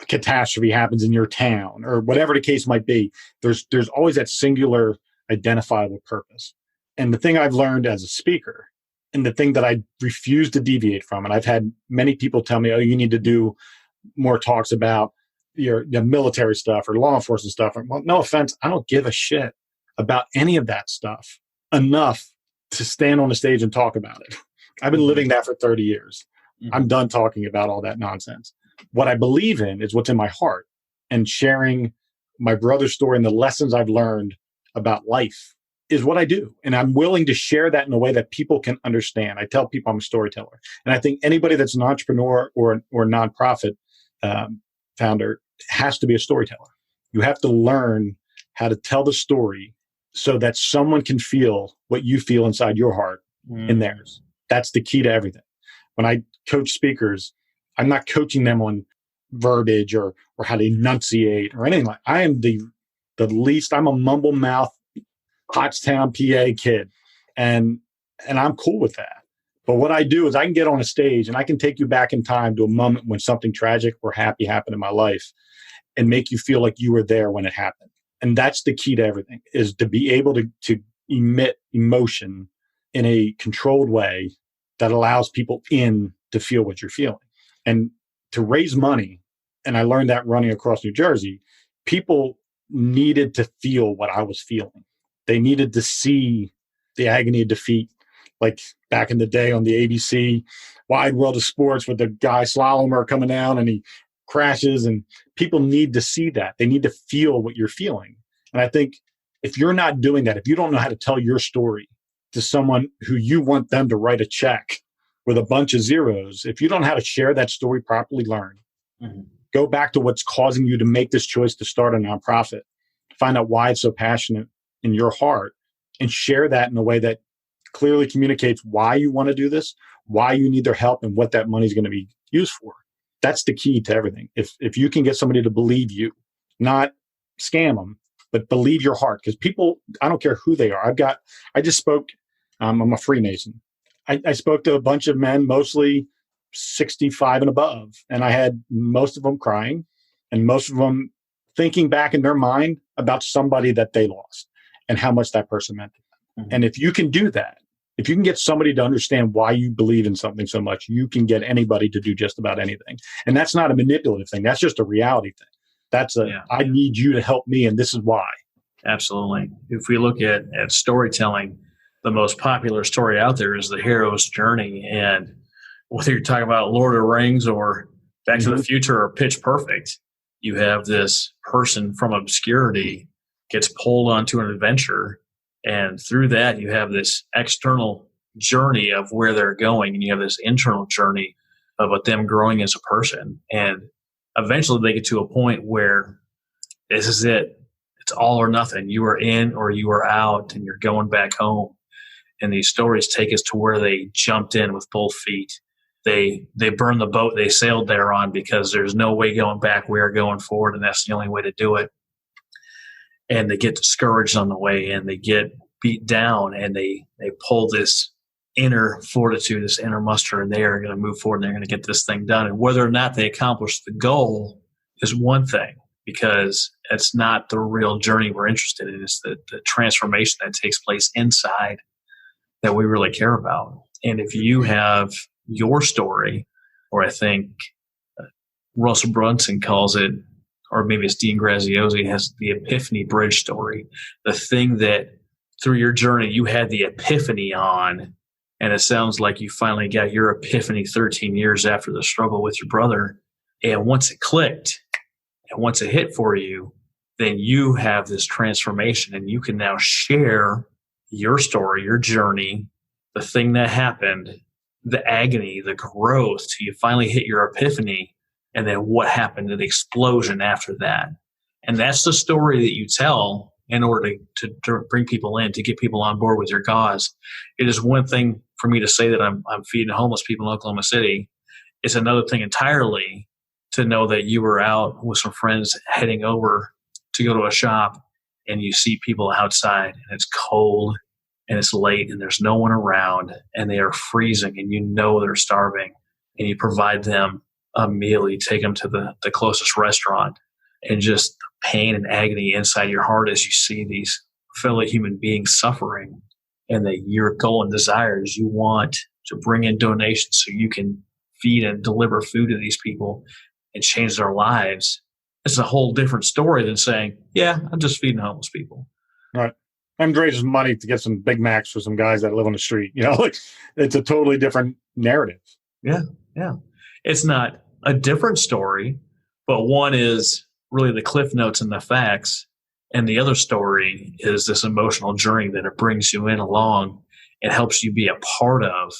a catastrophe happens in your town or whatever the case might be. There's always that singular, identifiable purpose. And the thing I've learned as a speaker, and the thing that I refuse to deviate from, and I've had many people tell me, oh, you need to do more talks about your military stuff or law enforcement stuff. Well, no offense, I don't give a shit about any of that stuff enough to stand on a stage and talk about it. I've been living that for 30 years. I'm done talking about all that nonsense. What I believe in is what's in my heart, and sharing my brother's story and the lessons I've learned about life is what I do. And I'm willing to share that in a way that people can understand. I tell people I'm a storyteller. And I think anybody that's an entrepreneur or nonprofit founder has to be a storyteller. You have to learn how to tell the story so that someone can feel what you feel inside your heart in theirs. That's the key to everything. When I coach speakers, I'm not coaching them on verbiage or how to enunciate or anything like that. I am the least, I'm a mumble mouth Pottstown, PA kid. And I'm cool with that. But what I do is I can get on a stage and I can take you back in time to a moment when something tragic or happy happened in my life and make you feel like you were there when it happened. And that's the key to everything, is to be able to emit emotion in a controlled way that allows people in to feel what you're feeling. And to raise money, and I learned that running across New Jersey, people needed to feel what I was feeling. They needed to see the agony of defeat, like back in the day on the ABC Wide World of Sports with the guy slalomer coming down and he crashes, and people need to see that. They need to feel what you're feeling. And I think if you're not doing that, if you don't know how to tell your story to someone who you want them to write a check with a bunch of zeros, if you don't know how to share that story properly, learn. Go back to what's causing you to make this choice to start a nonprofit. Find out why it's so passionate in your heart and share that in a way that clearly communicates why you want to do this, why you need their help, and what that money is going to be used for. That's the key to everything. If you can get somebody to believe you, not scam them, but believe your heart. Because people, I don't care who they are. I just spoke, I'm a Freemason. I spoke to a bunch of men, mostly 65 and above. And I had most of them crying and most of them thinking back in their mind about somebody that they lost and how much that person meant to them. And if you can do that, if you can get somebody to understand why you believe in something so much, you can get anybody to do just about anything. And that's not a manipulative thing. That's just a reality thing. That's I need you to help me, and this is why. Absolutely. If we look at storytelling, the most popular story out there is the hero's journey. And whether you're talking about Lord of the Rings or Back to the Future or Pitch Perfect, you have this person from obscurity gets pulled onto an adventure. And through that, you have this external journey of where they're going. And you have this internal journey of them growing as a person. And eventually they get to a point where this is it. It's all or nothing. You are in or you are out, and you're going back home. And these stories take us to where they jumped in with both feet. They burned the boat they sailed there on because there's no way going back. We are going forward, and that's the only way to do it. And they get discouraged on the way, and they get beat down, and they pull this inner fortitude, this inner muster, and they are going to move forward, and they're going to get this thing done. And whether or not they accomplish the goal is one thing, because it's not the real journey we're interested in. It's the transformation that takes place inside that we really care about. And if you have your story, or I think Russell Brunson calls it, or maybe it's Dean Graziosi, has the epiphany bridge story, the thing that through your journey you had the epiphany on, and it sounds like you finally got your epiphany 13 years after the struggle with your brother. And once it clicked, and once it hit for you, then you have this transformation, and you can now share your story, your journey, the thing that happened, the agony, the growth, till you finally hit your epiphany, and then what happened, the explosion after that. And that's the story that you tell in order to bring people in, to get people on board with your cause. It is one thing for me to say that I'm feeding homeless people in Oklahoma City. It's another thing entirely to know that you were out with some friends heading over to go to a shop, and you see people outside, and it's cold and it's late and there's no one around, and they are freezing, and you know they're starving, and you provide them a meal. You take them to the closest restaurant, and just the pain and agony inside your heart as you see these fellow human beings suffering, and that your goal and desire is you want to bring in donations so you can feed and deliver food to these people and change their lives. It's a whole different story than saying, yeah, I'm just feeding homeless people. Right. I'm raising money to get some Big Macs for some guys that live on the street. Like, it's a totally different narrative. Yeah. Yeah. It's not a different story, but one is really the cliff notes and the facts. And the other story is this emotional journey that it brings you in along and helps you be a part of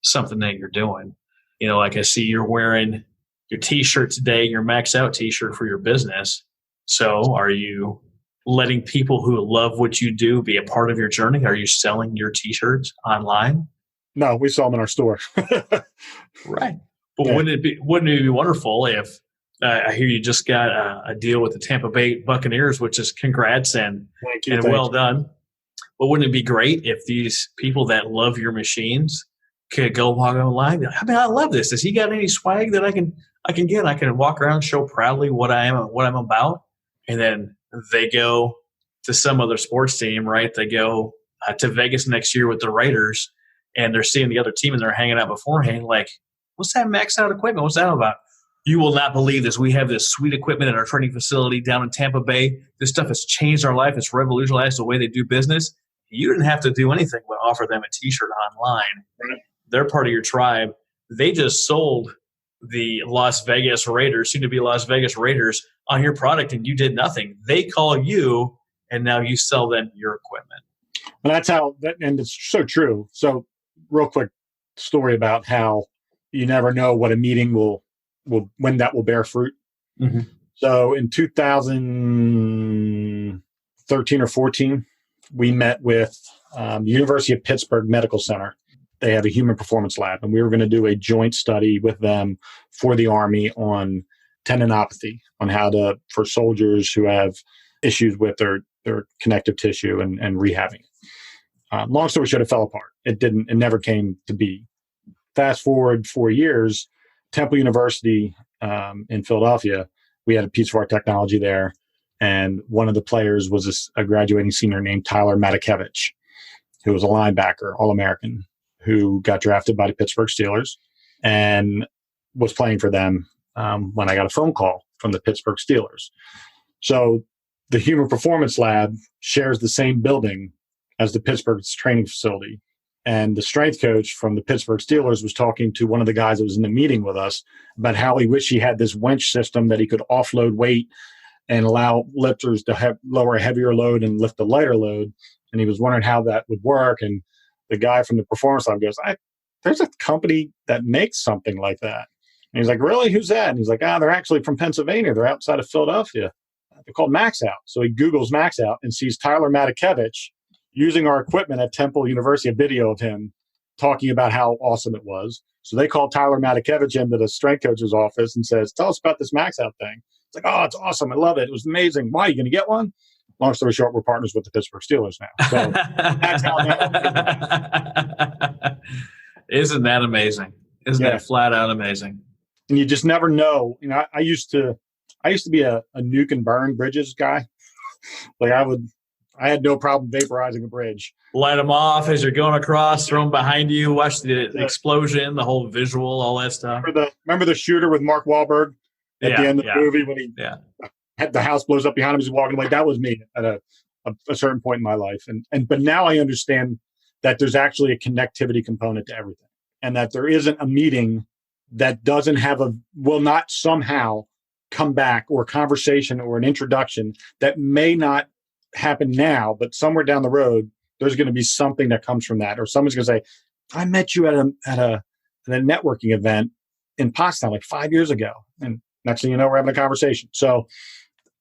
something that you're doing. Like I see you're wearing your t-shirt today, your Max Out t-shirt for your business. So are you letting people who love what you do be a part of your journey? Are you selling your t-shirts online? No, we sell them in our store. Right. But Yeah. wouldn't it be wonderful if I hear you just got a deal with the Tampa Bay Buccaneers, which is congrats and well done. But wouldn't it be great if these people that love your machines could go walk online? I love this. Has he got any swag that I can get? I can walk around and show proudly what I'm about. And then they go to some other sports team, right? They go to Vegas next year with the Raiders, and they're seeing the other team, and they're hanging out beforehand. Like, what's that Max Out equipment? What's that about? You will not believe this. We have this sweet equipment at our training facility down in Tampa Bay. This stuff has changed our life. It's revolutionized the way they do business. You didn't have to do anything but offer them a t-shirt online. Right? They're part of your tribe. They just sold the Las Vegas Raiders, soon to be Las Vegas Raiders, on your product, and you did nothing. They call you, and now you sell them your equipment. Well, that's how that, and it's so true. So, real quick story about how you never know what a meeting will when that will bear fruit. Mm-hmm. So, in 2013 or 14, we met with the University of Pittsburgh Medical Center. They have a human performance lab, and we were going to do a joint study with them for the Army on tendinopathy, on how to, for soldiers who have issues with their connective tissue and rehabbing. Long story short, it fell apart. It never came to be. Fast forward 4 years, Temple University in Philadelphia, we had a piece of our technology there. And one of the players was a graduating senior named Tyler Matakevich, who was a linebacker, All-American, who got drafted by the Pittsburgh Steelers and was playing for them when I got a phone call from the Pittsburgh Steelers. So the Human Performance Lab shares the same building as the Pittsburgh training facility. And the strength coach from the Pittsburgh Steelers was talking to one of the guys that was in the meeting with us about how he wished he had this winch system that he could offload weight and allow lifters to lower a heavier load and lift a lighter load. And he was wondering how that would work. And the guy from the Performance Lab goes, there's a company that makes something like that. And he's like, really? Who's that? And he's like, they're actually from Pennsylvania. They're outside of Philadelphia. They're called Max Out. So he Googles Max Out and sees Tyler Matakevich using our equipment at Temple University, a video of him talking about how awesome it was. So they called Tyler Matakevich into the strength coach's office and says, tell us about this max out thing. It's like, oh, it's awesome. I love it. It was amazing. Why, are you going to get one? Long story short, we're partners with the Pittsburgh Steelers now. So that's how that Isn't that amazing? Isn't that flat out amazing? And you just never know. You know, I used to be a nuke and burn bridges guy. Like I had no problem vaporizing a bridge. Light them off as you're going across, throw them behind you, watch the explosion, the whole visual, all that stuff. Remember the shooter with Mark Wahlberg at the end of the movie when he had the house blows up behind him, he's walking away? That was me at a certain point in my life. But now I understand that there's actually a connectivity component to everything, and that there isn't a meeting that doesn't have will not somehow come back, or a conversation or an introduction that may not happen now, but somewhere down the road, there's going to be something that comes from that. Or someone's going to say, I met you at a networking event in Pottstown like 5 years ago. And next thing you know, we're having a conversation. So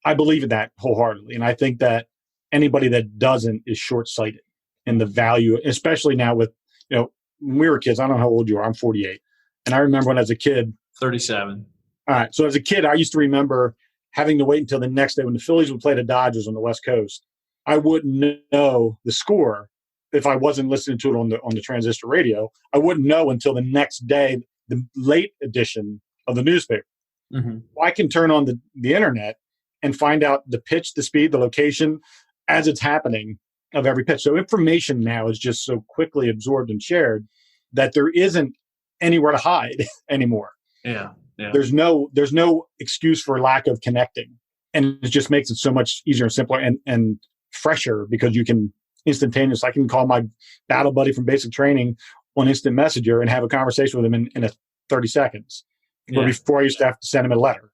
I believe in that wholeheartedly. And I think that anybody that doesn't is short-sighted in the value, especially now with, when we were kids. I don't know how old you are. I'm 48. And I remember when as a kid. 37. All right. So as a kid, I used to remember having to wait until the next day when the Phillies would play the Dodgers on the West Coast. I wouldn't know the score if I wasn't listening to it on the transistor radio. I wouldn't know until the next day, the late edition of the newspaper. Mm-hmm. I can turn on the internet and find out the pitch, the speed, the location as it's happening of every pitch. So information now is just so quickly absorbed and shared that there isn't anywhere to hide anymore. Yeah. Yeah. There's no excuse for lack of connecting, and it just makes it so much easier and simpler and fresher, because you can instantaneously. I can call my battle buddy from basic training on instant messenger and have a conversation with him in 30 seconds. Where before I used to have to send him a letter,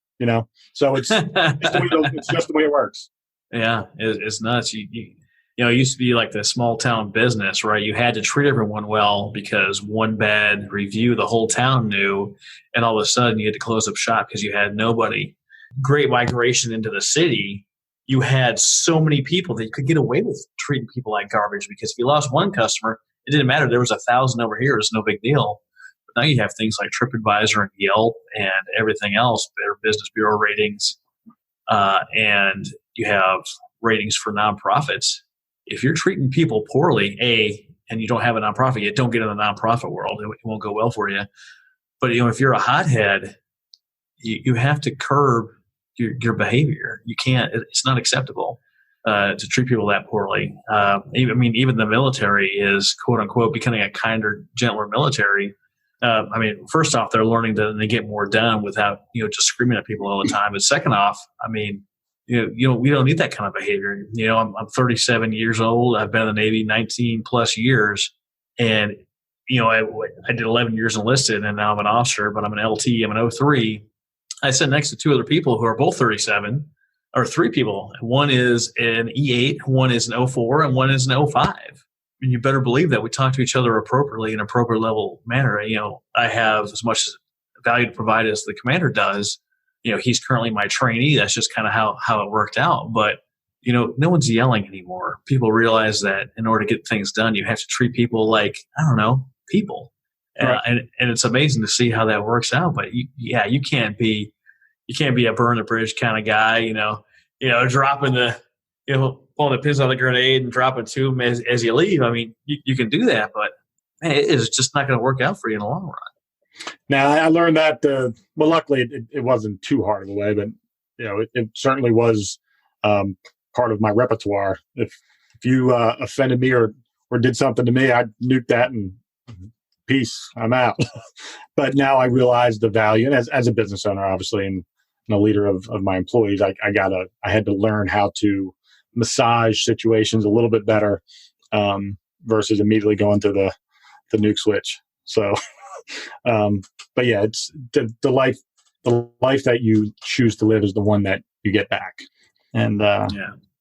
So it's just the way it works. Yeah, it's nuts. It used to be like the small town business, right? You had to treat everyone well because one bad review the whole town knew, and all of a sudden you had to close up shop because you had nobody. Great migration into the city. You had so many people that you could get away with treating people like garbage, because if you lost one customer, it didn't matter. There was 1,000 over here. It's no big deal. But now you have things like TripAdvisor and Yelp and everything else, better Business Bureau ratings, and you have ratings for nonprofits. If you're treating people poorly, and you don't have a nonprofit yet, don't get in the nonprofit world. It won't go well for you. But if you're a hothead, you have to curb your behavior. You can't. It's not acceptable to treat people that poorly. Even the military is quote unquote becoming a kinder, gentler military. First off, they're learning that they get more done without just screaming at people all the time. But second off, we don't need that kind of behavior. I'm 37 years old. I've been in the Navy 19 plus years, and I did 11 years enlisted, and now I'm an officer. But I'm an LT. I'm an 03. I sit next to two other people who are both 37, or three people. One is an E8, one is an 04, and one is an 05. And you better believe that we talk to each other appropriately in an appropriate level manner. I have as much value to provide as the commander does. He's currently my trainee. That's just kind of how it worked out. But, no one's yelling anymore. People realize that in order to get things done, you have to treat people like, people. Right. And it's amazing to see how that works out. But you can't be a burn the bridge kind of guy, dropping pulling the pins on the grenade and dropping to them as you leave. You can do that, but man, it is just not going to work out for you in the long run. Now, I learned that, luckily it wasn't too hard of a way, but, it certainly was part of my repertoire. If you offended me or did something to me, I'd nuke that and peace, I'm out. But now I realize the value, and as a business owner, obviously, and a leader of my employees, I had to learn how to massage situations a little bit better versus immediately going to the nuke switch. So, but yeah, it's the life that you choose to live is the one that you get back. And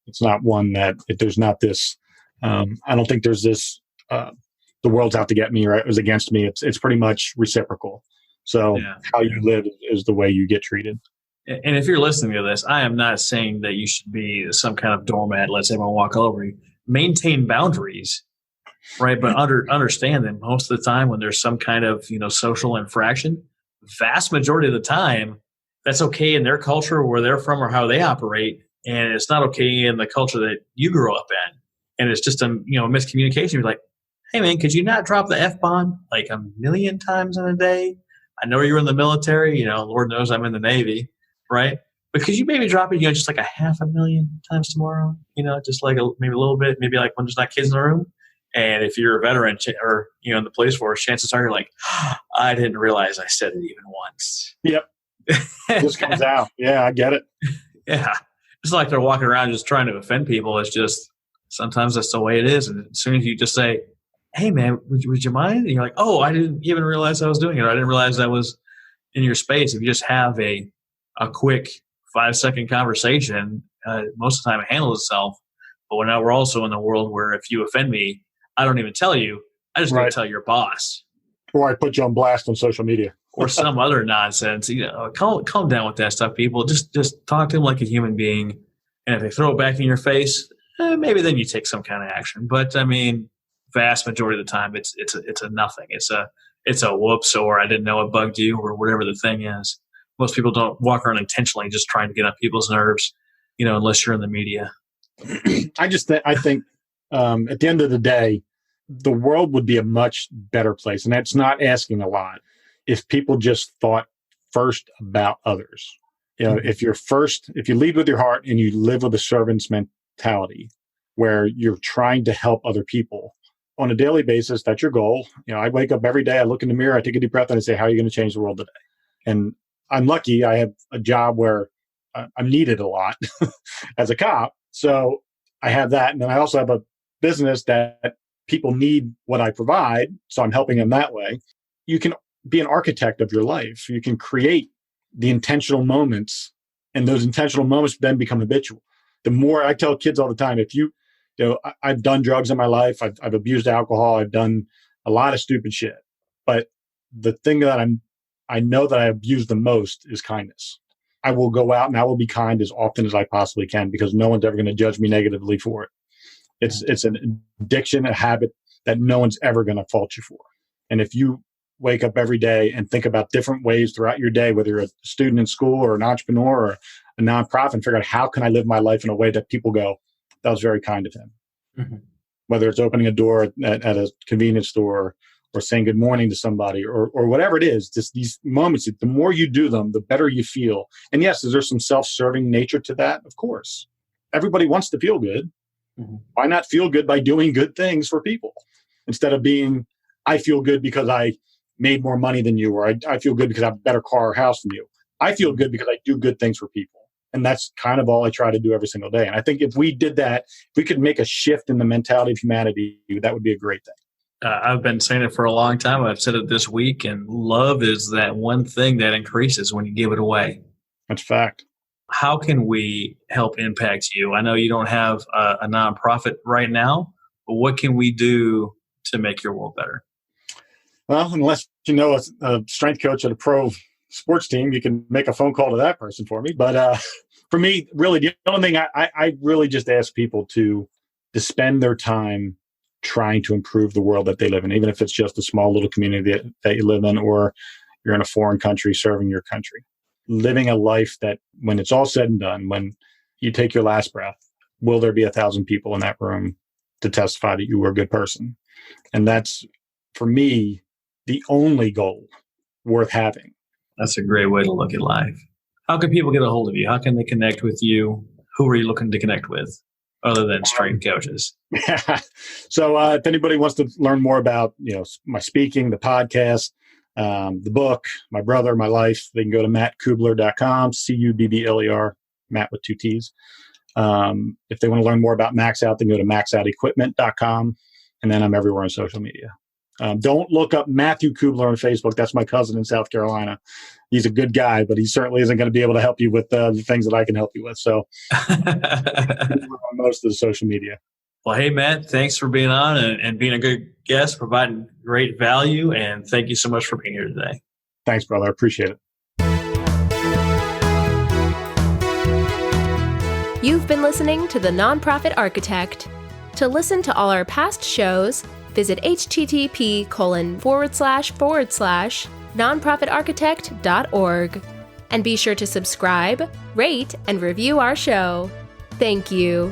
it's not one that there's not this, I don't think there's this, the world's out to get me, right? It was against me. It's pretty much reciprocal. So how you live is the way you get treated. And if you're listening to this, I am not saying that you should be some kind of doormat, let everyone walk all over you. maintain boundaries, right? But understand that most of the time when there's some kind of, social infraction, vast majority of the time, that's okay in their culture, where they're from, or how they operate. And it's not okay in the culture that you grew up in. And it's just a miscommunication. You're like, hey man, could you not drop the F-bomb like a million times in a day? I know you're in the military, Lord knows I'm in the Navy, right? But could you maybe drop it, just like a 500,000 times tomorrow? Just like maybe a little bit, maybe like when there's not kids in the room. And if you're a veteran or, in the police force, chances are you're like, I didn't realize I said it even once. Yep. Just comes out. Yeah, I get it. Yeah. It's like they're walking around just trying to offend people. It's just, sometimes that's the way it is. And as soon as you just say, hey man, would you mind? And you're like, oh, I didn't even realize I was doing it. I didn't realize that was in your space. If you just have a quick 5-second conversation, most of the time it handles itself. But now we're also in the world where if you offend me, I don't even tell you. I just go tell your boss. Or I put you on blast on social media. Or some other nonsense. Calm down with that stuff, people. Just talk to them like a human being. And if they throw it back in your face, maybe then you take some kind of action. But I mean, vast majority of the time, it's a nothing. It's a whoops, or I didn't know it bugged you, or whatever the thing is. Most people don't walk around intentionally just trying to get on people's nerves, unless you're in the media. I think at the end of the day, the world would be a much better place. And that's not asking a lot if people just thought first about others. If you lead with your heart and you live with a servant's mentality where you're trying to help other people on a daily basis, that's your goal. I wake up every day, I look in the mirror, I take a deep breath and I say, how are you going to change the world today? And I'm lucky I have a job where I'm needed a lot as a cop. So I have that. And then I also have a business that people need what I provide. So I'm helping them that way. You can be an architect of your life. You can create the intentional moments, and those intentional moments then become habitual. The more I tell kids all the time, I've done drugs in my life. I've abused alcohol. I've done a lot of stupid shit. But the thing that I know that I abuse the most is kindness. I will go out and I will be kind as often as I possibly can because no one's ever going to judge me negatively for it. It's an addiction, a habit that no one's ever going to fault you for. And if you wake up every day and think about different ways throughout your day, whether you're a student in school or an entrepreneur or a nonprofit, and figure out how can I live my life in a way that people go, that was very kind of him. Mm-hmm. Whether it's opening a door at a convenience store or saying good morning to somebody or whatever it is, just these moments, the more you do them, the better you feel. And yes, is there some self-serving nature to that? Of course. Everybody wants to feel good. Mm-hmm. Why not feel good by doing good things for people instead of being, I feel good because I made more money than you, or I feel good because I have a better car or house than you. I feel good because I do good things for people. And that's kind of all I try to do every single day. And I think if we did that, if we could make a shift in the mentality of humanity, that would be a great thing. I've been saying it for a long time. I've said it this week. And love is that one thing that increases when you give it away. That's a fact. How can we help impact you? I know you don't have a nonprofit right now, but what can we do to make your world better? Well, unless you know a strength coach at a pro sports team, you can make a phone call to that person for me. But for me, really, the only thing I really just ask people to spend their time trying to improve the world that they live in, even if it's just a small little community that you live in, or you're in a foreign country serving your country. Living a life that when it's all said and done, when you take your last breath, will there be 1,000 people in that room to testify that you were a good person? And that's, for me, the only goal worth having. That's a great way to look at life. How can people get a hold of you? How can they connect with you? Who are you looking to connect with other than strength coaches? So if anybody wants to learn more about, my speaking, the podcast, the book, my brother, my life, they can go to mattcubbler.com, Cubbler, Matt with 2 T's. If they want to learn more about Max Out, they can go to maxoutequipment.com. And then I'm everywhere on social media. Don't look up Matthew Cubbler on Facebook. That's my cousin in South Carolina. He's a good guy, but he certainly isn't going to be able to help you with the things that I can help you with. So on most of the social media. Well, hey, Matt, thanks for being on and being a good guest, providing great value. And thank you so much for being here today. Thanks, brother. I appreciate it. You've been listening to The Nonprofit Architect. To listen to all our past shows, visit http://nonprofitarchitect.org. And be sure to subscribe, rate, and review our show. Thank you.